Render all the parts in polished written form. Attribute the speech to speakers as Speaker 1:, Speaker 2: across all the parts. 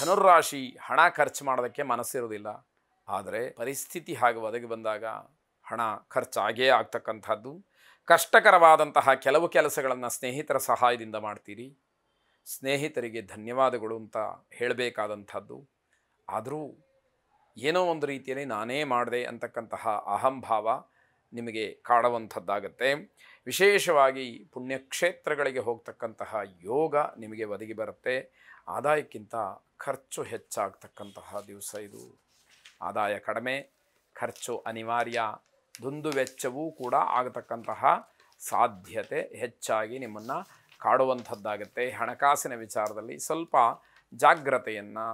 Speaker 1: ಧನುರ್ರಾಶಿ ಹಣ ಖರ್ಚು ಮಾಡೋದಕ್ಕೆ ಮನಸ್ಸಿರೋದಿಲ್ಲ. ಆದರೆ ಪರಿಸ್ಥಿತಿ ಹಾಗೆ ಒದಗಿ ಬಂದಾಗ ಹಣ ಖರ್ಚಾಗೇ ಆಗ್ತಕ್ಕಂಥದ್ದು. ಕಷ್ಟಕರವಾದಂತಹ ಕೆಲವು ಕೆಲಸಗಳನ್ನು ಸ್ನೇಹಿತರ ಸಹಾಯದಿಂದ ಮಾಡ್ತೀರಿ. ಸ್ನೇಹಿತರಿಗೆ ಧನ್ಯವಾದಗಳು ಅಂತ ಹೇಳಬೇಕಾದಂಥದ್ದು. ಆದರೂ ಏನೋ ಒಂದು ರೀತಿಯಲ್ಲಿ ನಾನೇ ಮಾಡಿದೆ ಅಂತಕ್ಕಂತಹ ಅಹಂಭಾವ ನಿಮಗೆ ಕಾಡುವಂಥದ್ದಾಗತ್ತೆ. ವಿಶೇಷವಾಗಿ ಪುಣ್ಯಕ್ಷೇತ್ರಗಳಿಗೆ ಹೋಗ್ತಕ್ಕಂತಹ ಯೋಗ ನಿಮಗೆ ಒದಗಿ ಬರುತ್ತೆ. ಆದಾಯಕ್ಕಿಂತ ಖರ್ಚು ಹೆಚ್ಚಾಗ್ತಕ್ಕಂತಹ ದಿವಸ ಇದು. ಆದಾಯ ಕಡಿಮೆ, ಖರ್ಚು ಅನಿವಾರ್ಯ, ದುಂದುವೆಚ್ಚವೂ ಕೂಡ ಆಗತಕ್ಕಂತಹ ಸಾಧ್ಯತೆ ಹೆಚ್ಚಾಗಿ ನಿಮ್ಮನ್ನು ಕಾಡುವಂಥದ್ದಾಗುತ್ತೆ. ಹಣಕಾಸಿನ ವಿಚಾರದಲ್ಲಿ ಸ್ವಲ್ಪ ಜಾಗ್ರತೆಯನ್ನು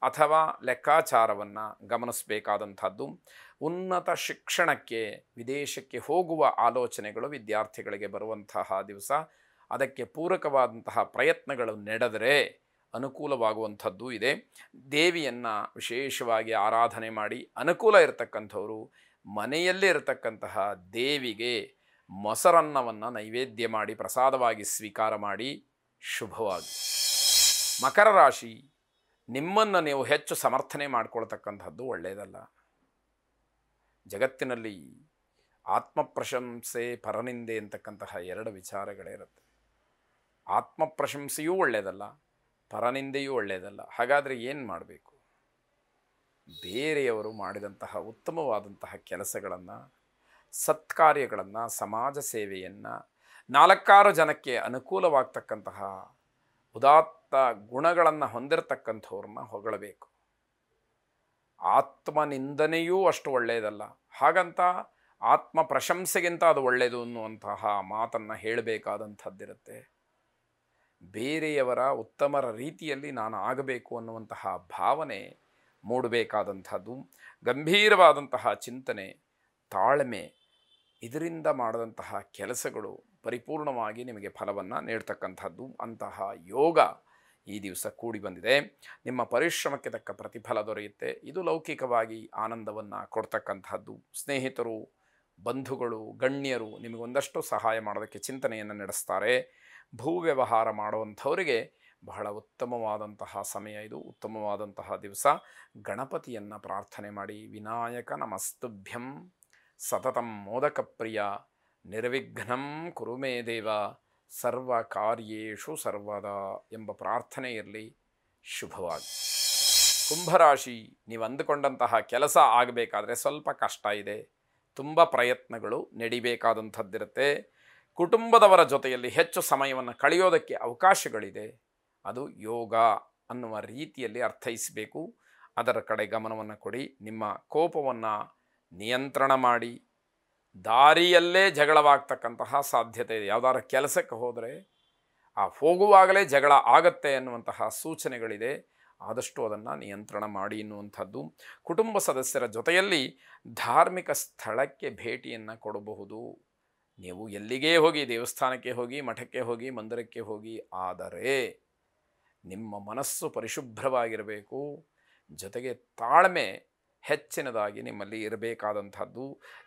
Speaker 1: ಅಥವಾ ಲೆಕ್ಕಾಚಾರವನ್ನು ಗಮನಿಸಬೇಕಾದಂಥದ್ದು. ಉನ್ನತ ಶಿಕ್ಷಣಕ್ಕೆ ವಿದೇಶಕ್ಕೆ ಹೋಗುವ ಆಲೋಚನೆಗಳು ವಿದ್ಯಾರ್ಥಿಗಳಿಗೆ ಬರುವಂತಹ ದಿವಸ. ಅದಕ್ಕೆ ಪೂರಕವಾದಂತಹ ಪ್ರಯತ್ನಗಳು ನಡೆದರೆ ಅನುಕೂಲವಾಗುವಂಥದ್ದು ಇದೆ. ದೇವಿಯನ್ನು ವಿಶೇಷವಾಗಿ ಆರಾಧನೆ ಮಾಡಿ ಅನುಕೂಲ ಇರತಕ್ಕಂಥವರು ಮನೆಯಲ್ಲೇ ಇರತಕ್ಕಂತಹ ದೇವಿಗೆ ಮೊಸರನ್ನವನ್ನು ನೈವೇದ್ಯ ಮಾಡಿ ಪ್ರಸಾದವಾಗಿ ಸ್ವೀಕಾರ ಮಾಡಿ ಶುಭವಾಗಿ. ಮಕರ ರಾಶಿ, ನಿಮ್ಮನ್ನು ನೀವು ಹೆಚ್ಚು ಸಮರ್ಥನೆ ಮಾಡಿಕೊಳ್ತಕ್ಕಂಥದ್ದು ಒಳ್ಳೆಯದಲ್ಲ. ಜಗತ್ತಿನಲ್ಲಿ ಆತ್ಮಪ್ರಶಂಸೆ, ಪರನಿಂದೆ ಅಂತಕ್ಕಂತಹ ಎರಡು ವಿಚಾರಗಳೇ ಇರುತ್ತೆ. ಆತ್ಮಪ್ರಶಂಸೆಯೂ ಒಳ್ಳೆಯದಲ್ಲ, ಪರನಿಂದೆಯೂ ಒಳ್ಳೆಯದಲ್ಲ. ಹಾಗಾದರೆ ಏನು ಮಾಡಬೇಕು? ಬೇರೆಯವರು ಮಾಡಿದಂತಹ ಉತ್ತಮವಾದಂತಹ ಕೆಲಸಗಳನ್ನು, ಸತ್ಕಾರ್ಯಗಳನ್ನು, ಸಮಾಜ ಸೇವೆಯನ್ನು, 4 ಜನಕ್ಕೆ ಅನುಕೂಲವಾಗ್ತಕ್ಕಂತಹ ಉದಾತ್ತ ಗುಣಗಳನ್ನು ಹೊಂದಿರತಕ್ಕಂಥವ್ರನ್ನ ಹೊಗಳಬೇಕು. ಆತ್ಮನಿಂದನೆಯೂ ಅಷ್ಟು ಒಳ್ಳೆಯದಲ್ಲ. ಹಾಗಂತ ಆತ್ಮ ಪ್ರಶಂಸೆಗಿಂತ ಅದು ಒಳ್ಳೆಯದು ಅನ್ನುವಂತಹ ಮಾತನ್ನು ಹೇಳಬೇಕಾದಂಥದ್ದಿರುತ್ತೆ. ಬೇರೆಯವರ ಉತ್ತಮರ ರೀತಿಯಲ್ಲಿ ನಾನು ಆಗಬೇಕು ಅನ್ನುವಂತಹ ಭಾವನೆ ಮೂಡಬೇಕಾದಂಥದ್ದು. ಗಂಭೀರವಾದಂತಹ ಚಿಂತನೆ, ತಾಳ್ಮೆ, ಇದರಿಂದ ಮಾಡಿದಂತಹ ಕೆಲಸಗಳು ಪರಿಪೂರ್ಣವಾಗಿ ನಿಮಗೆ ಫಲವನ್ನು ನೀಡ್ತಕ್ಕಂಥದ್ದು. ಅಂತಹ ಯೋಗ ಈ ದಿವಸ ಕೂಡಿ ಬಂದಿದೆ. ನಿಮ್ಮ ಪರಿಶ್ರಮಕ್ಕೆ ತಕ್ಕ ಪ್ರತಿಫಲ ದೊರೆಯುತ್ತೆ. ಇದು ಲೌಕಿಕವಾಗಿ ಆನಂದವನ್ನು ಕೊಡ್ತಕ್ಕಂಥದ್ದು. ಸ್ನೇಹಿತರು, ಬಂಧುಗಳು, ಗಣ್ಯರು ನಿಮಗೊಂದಷ್ಟು ಸಹಾಯ ಮಾಡೋದಕ್ಕೆ ಚಿಂತನೆಯನ್ನು ನಡೆಸ್ತಾರೆ. ಭೂ ವ್ಯವಹಾರ ಮಾಡುವಂಥವರಿಗೆ ಬಹಳ ಉತ್ತಮವಾದಂತಹ ಸಮಯ ಇದು, ಉತ್ತಮವಾದಂತಹ ದಿವಸ. ಗಣಪತಿಯನ್ನು ಪ್ರಾರ್ಥನೆ ಮಾಡಿ. ವಿನಾಯಕ ನಮಸ್ತುಭ್ಯಂ ಸತತಂ ಮೋದಕಪ್ರಿಯ ನಿರ್ವಿಘ್ನಂ ಕುರು ಮೇ ದೇವ ಸರ್ವ ಕಾರ್ಯೇಷು ಸರ್ವದಾ ಎಂಬ ಪ್ರಾರ್ಥನೆ ಇರಲಿ. ಶುಭವಾಗಿ. ಕುಂಭರಾಶಿ, ನೀವು ಅಂದುಕೊಂಡಂತಹ ಕೆಲಸ ಆಗಬೇಕಾದ್ರೆ ಸ್ವಲ್ಪ ಕಷ್ಟ ಇದೆ. ತುಂಬ ಪ್ರಯತ್ನಗಳು ನಡಿಬೇಕಾದಂಥದ್ದಿರುತ್ತೆ. ಕುಟುಂಬದವರ ಜೊತೆಯಲ್ಲಿ ಹೆಚ್ಚು ಸಮಯವನ್ನು ಕಳೆಯೋದಕ್ಕೆ ಅವಕಾಶಗಳಿದೆ. ಅದು ಯೋಗ ಅನ್ನುವ ರೀತಿಯಲ್ಲಿ ಅರ್ಥೈಸಬೇಕು. ಅದರ ಕಡೆ ಗಮನವನ್ನು ಕೊಡಿ. ನಿಮ್ಮ ಕೋಪವನ್ನು ನಿಯಂತ್ರಣ ಮಾಡಿ. ದಾರಿಯಲ್ಲೇ ಜಗಳವಾಗ್ತಕ್ಕಂತಹ ಸಾಧ್ಯತೆ ಇದೆ. ಯಾವುದಾರ ಕೆಲಸಕ್ಕೆ ಹೋದರೆ ಆ ಹೋಗುವಾಗಲೇ ಜಗಳ ಆಗತ್ತೆ ಅನ್ನುವಂತಹ ಸೂಚನೆಗಳಿದೆ. ಆದಷ್ಟು ಅದನ್ನು ನಿಯಂತ್ರಣ ಮಾಡಿ ಎನ್ನುವಂಥದ್ದು. ಕುಟುಂಬ ಸದಸ್ಯರ ಜೊತೆಯಲ್ಲಿ ಧಾರ್ಮಿಕ ಸ್ಥಳಕ್ಕೆ ಭೇಟಿಯನ್ನು ಕೊಡಬಹುದು. ನೀವು ಎಲ್ಲಿಗೇ ಹೋಗಿ, ದೇವಸ್ಥಾನಕ್ಕೆ ಹೋಗಿ, ಮಠಕ್ಕೆ ಹೋಗಿ, ಮಂದಿರಕ್ಕೆ ಹೋಗಿ, ಆದರೆ ನಿಮ್ಮ ಮನಸ್ಸು ಪರಿಶುಭ್ರವಾಗಿರಬೇಕು. ಜೊತೆಗೆ ತಾಳ್ಮೆ ಹೆಚ್ಚಿನದಾಗಿ ನಿಮ್ಮಲ್ಲಿ ಇರಬೇಕಾದಂಥದ್ದು.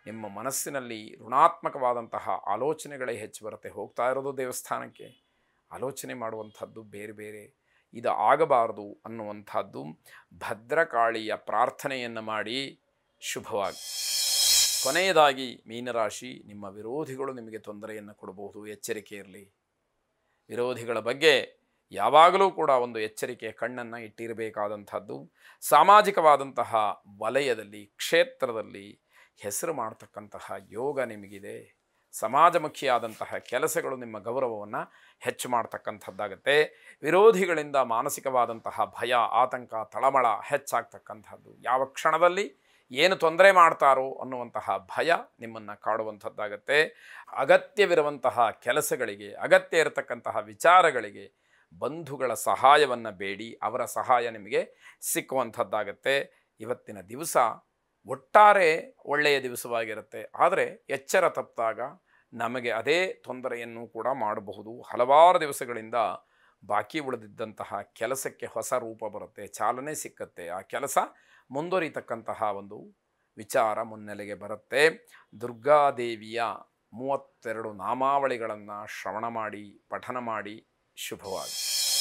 Speaker 1: ನಿಮ್ಮ ಮನಸ್ಸಿನಲ್ಲಿ ಋಣಾತ್ಮಕವಾದಂತಹ ಆಲೋಚನೆಗಳೇ ಹೆಚ್ಚು ಬರುತ್ತೆ. ಹೋಗ್ತಾ ಇರೋದು ದೇವಸ್ಥಾನಕ್ಕೆ, ಆಲೋಚನೆ ಮಾಡುವಂಥದ್ದು ಬೇರೆ ಬೇರೆ. ಇದು ಆಗಬಾರದು ಅನ್ನುವಂಥದ್ದು. ಭದ್ರಕಾಳಿಯ ಪ್ರಾರ್ಥನೆಯನ್ನು ಮಾಡಿ. ಶುಭವಾಗಿ. ಕೊನೆಯದಾಗಿ ಮೀನರಾಶಿ, ನಿಮ್ಮ ವಿರೋಧಿಗಳು ನಿಮಗೆ ತೊಂದರೆಯನ್ನು ಕೊಡಬಹುದು. ಎಚ್ಚರಿಕೆ ಇರಲಿ. ವಿರೋಧಿಗಳ ಬಗ್ಗೆ ಯಾವಾಗಲೂ ಕೂಡ ಒಂದು ಎಚ್ಚರಿಕೆಯ ಕಣ್ಣನ್ನು ಇಟ್ಟಿರಬೇಕಾದಂಥದ್ದು. ಸಾಮಾಜಿಕವಾದಂತಹ ವಲಯದಲ್ಲಿ, ಕ್ಷೇತ್ರದಲ್ಲಿ ಹೆಸರು ಮಾಡ್ತಕ್ಕಂತಹ ಯೋಗ ನಿಮಗಿದೆ. ಸಮಾಜಮುಖಿಯಾದಂತಹ ಕೆಲಸಗಳು ನಿಮ್ಮ ಗೌರವವನ್ನು ಹೆಚ್ಚು ಮಾಡ್ತಕ್ಕಂಥದ್ದಾಗತ್ತೆ. ವಿರೋಧಿಗಳಿಂದ ಮಾನಸಿಕವಾದಂತಹ ಭಯ, ಆತಂಕ, ತಳಮಳ ಹೆಚ್ಚಾಗ್ತಕ್ಕಂಥದ್ದು. ಯಾವ ಕ್ಷಣದಲ್ಲಿ ಏನು ತೊಂದರೆ ಮಾಡ್ತಾರೋ ಅನ್ನುವಂತಹ ಭಯ ನಿಮ್ಮನ್ನು ಕಾಡುವಂಥದ್ದಾಗತ್ತೆ. ಅಗತ್ಯವಿರುವಂತಹ ಕೆಲಸಗಳಿಗೆ, ಅಗತ್ಯ ಇರತಕ್ಕಂತಹ ವಿಚಾರಗಳಿಗೆ ಬಂಧುಗಳ ಸಹಾಯವನ್ನು ಬೇಡಿ. ಅವರ ಸಹಾಯ ನಿಮಗೆ ಸಿಕ್ಕುವಂಥದ್ದಾಗತ್ತೆ. ಇವತ್ತಿನ ದಿವಸ ಒಟ್ಟಾರೆ ಒಳ್ಳೆಯ ದಿವಸವಾಗಿರುತ್ತೆ. ಆದರೆ ಎಚ್ಚರ ತಪ್ಪಿದಾಗ ನಮಗೆ ಅದೇ ತೊಂದರೆಯನ್ನು ಕೂಡ ಮಾಡಬಹುದು. ಹಲವಾರು ದಿವಸಗಳಿಂದ ಬಾಕಿ ಉಳಿದಿದ್ದಂತಹ ಕೆಲಸಕ್ಕೆ ಹೊಸ ರೂಪ ಬರುತ್ತೆ, ಚಾಲನೆ ಸಿಕ್ಕತ್ತೆ. ಆ ಕೆಲಸ ಮುಂದುವರಿತಕ್ಕಂತಹ ಒಂದು ವಿಚಾರ ಮುನ್ನೆಲೆಗೆ ಬರುತ್ತೆ. ದುರ್ಗಾದೇವಿಯ 32 ನಾಮಾವಳಿಗಳನ್ನು ಶ್ರವಣ ಮಾಡಿ, ಪಠನ ಮಾಡಿ. ಶುಭವಾಗಿ.